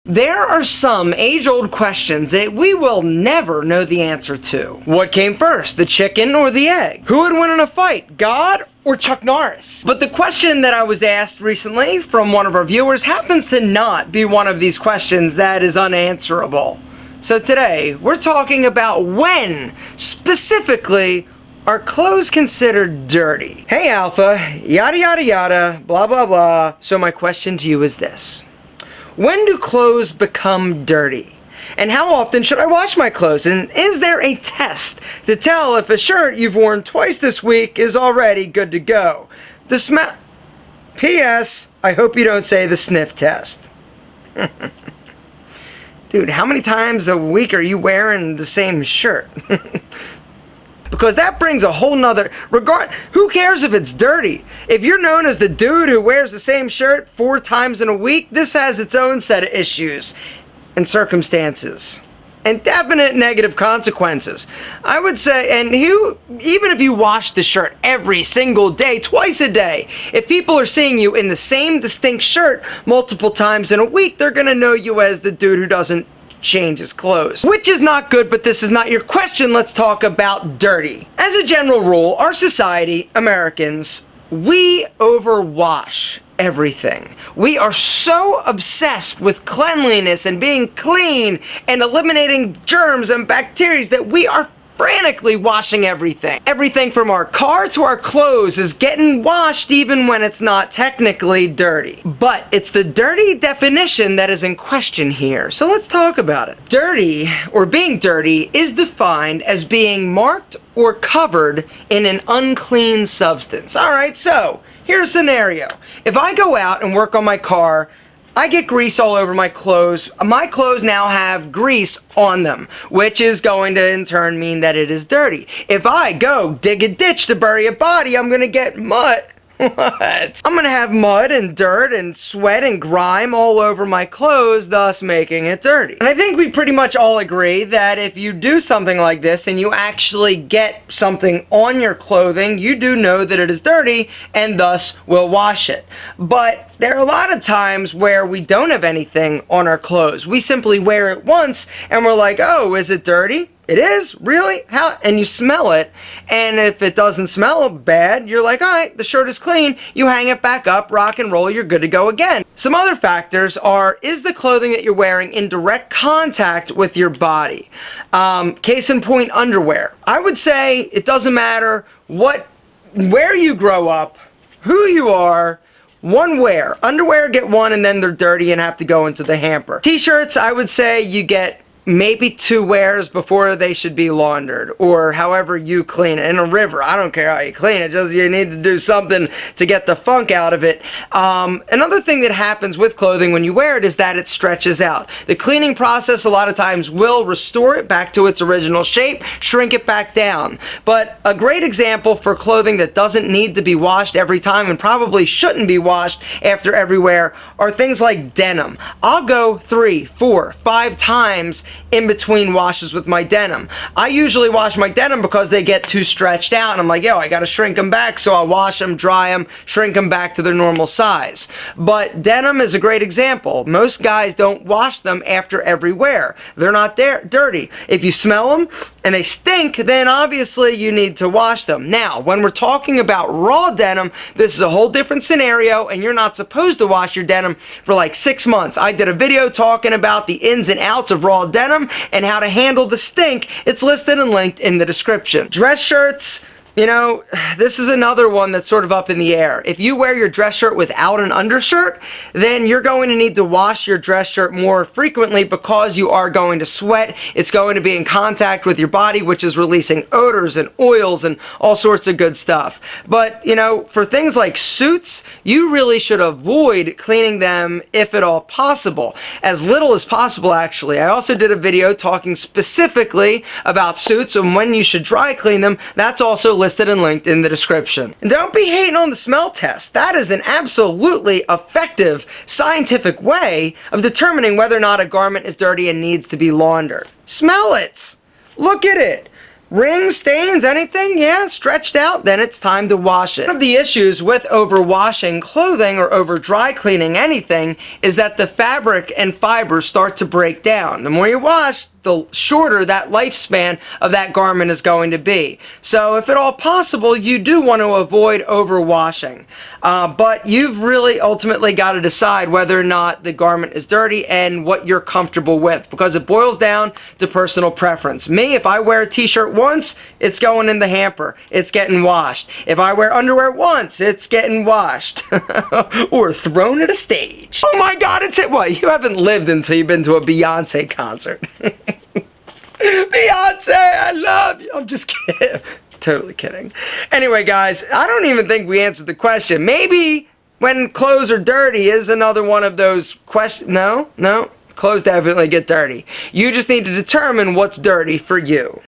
There are some age-old questions that we will never know the answer to. What came first, the chicken or the egg? Who would win in a fight, God or Chuck Norris? But the question that I was asked recently from one of our viewers happens to not be one of these questions that is unanswerable. So today, we're talking about when, specifically, are clothes considered dirty? Hey Alpha, yada yada yada, blah blah blah. So my question to you is this. When do clothes become dirty? And how often should I wash my clothes? And is there a test to tell if a shirt you've worn twice this week is already good to go? The smell... P.S. I hope you don't say the sniff test. Dude, how many times a week are you wearing the same shirt? Because that brings a whole nother who cares if it's dirty? If you're known as the dude who wears the same shirt 4 times in a week, this has its own set of issues and circumstances and definite negative consequences. I would say, and even if you wash the shirt every single day, twice a day, if people are seeing you in the same distinct shirt multiple times in a week, they're gonna know you as the dude who doesn't change his clothes. Which is not good, but this is not your question. Let's talk about dirty. As a general rule, our society, Americans, we overwash everything. We are so obsessed with cleanliness and being clean and eliminating germs and bacteria that we are frantically washing everything. Everything from our car to our clothes is getting washed even when it's not technically dirty. But it's the dirty definition that is in question here. So let's talk about it. Dirty, or being dirty, is defined as being marked or covered in an unclean substance. Alright, so here's a scenario. If I go out and work on my car, I get grease all over my clothes. My clothes now have grease on them, which is going to in turn mean that it is dirty. If I go dig a ditch to bury a body, I'm gonna get mud. What? I'm gonna have mud and dirt and sweat and grime all over my clothes, thus making it dirty. And I think we pretty much all agree that if you do something like this and you actually get something on your clothing, you do know that it is dirty and thus will wash it. But there are a lot of times where we don't have anything on our clothes. We simply wear it once and we're like, oh, is it dirty? It is? Really? How? And you smell it, and if it doesn't smell bad, you're like, alright, the shirt is clean, you hang it back up, rock and roll, you're good to go again. Some other factors are, is the clothing that you're wearing in direct contact with your body? Case in point, underwear. I would say it doesn't matter where you grow up, who you are, one wear. Underwear get one and then they're dirty and have to go into the hamper. T-shirts, I would say you get maybe 2 wears before they should be laundered, or however you clean it. In a river, I don't care how you clean it, just you need to do something to get the funk out of it. Another thing that happens with clothing when you wear it is that it stretches out. The cleaning process a lot of times will restore it back to its original shape, shrink it back down. But a great example for clothing that doesn't need to be washed every time and probably shouldn't be washed after every wear are things like denim. I'll go 3, 4, 5 times in between washes with my denim. I usually wash my denim because they get too stretched out and I'm like, yo, I gotta shrink them back, so I wash them, dry them, shrink them back to their normal size. But denim is a great example. Most guys don't wash them after every wear. They're not dirty. If you smell them and they stink, then obviously you need to wash them. Now, when we're talking about raw denim, this is a whole different scenario and you're not supposed to wash your denim for like 6 months. I did a video talking about the ins and outs of raw denim and how to handle the stink. It's listed and linked in the description. Dress shirts, you know, this is another one that's sort of up in the air. If you wear your dress shirt without an undershirt, then you're going to need to wash your dress shirt more frequently because you are going to sweat. It's going to be in contact with your body, which is releasing odors and oils and all sorts of good stuff. But, you know, for things like suits, you really should avoid cleaning them if at all possible. As little as possible, actually. I also did a video talking specifically about suits and when you should dry clean them. That's also listed and linked in the description. And don't be hating on the smell test. That is an absolutely effective scientific way of determining whether or not a garment is dirty and needs to be laundered. Smell it. Look at it. Rings, stains, anything, yeah, stretched out, then it's time to wash it. One of the issues with overwashing clothing or over dry cleaning anything is that the fabric and fibers start to break down. The more you wash, the shorter that lifespan of that garment is going to be. So if at all possible, you do want to avoid overwashing. But you've really ultimately got to decide whether or not the garment is dirty and what you're comfortable with, because it boils down to personal preference. Me, if I wear a t-shirt once, it's going in the hamper. It's getting washed. If I wear underwear once, it's getting washed. Or thrown at a stage. Oh my God, it's it. What? You haven't lived until you've been to a Beyonce concert. Beyonce, I love you. I'm just kidding. Totally kidding. Anyway, guys, I don't even think we answered the question. Maybe when clothes are dirty is another one of those questions. No. Clothes definitely get dirty. You just need to determine what's dirty for you.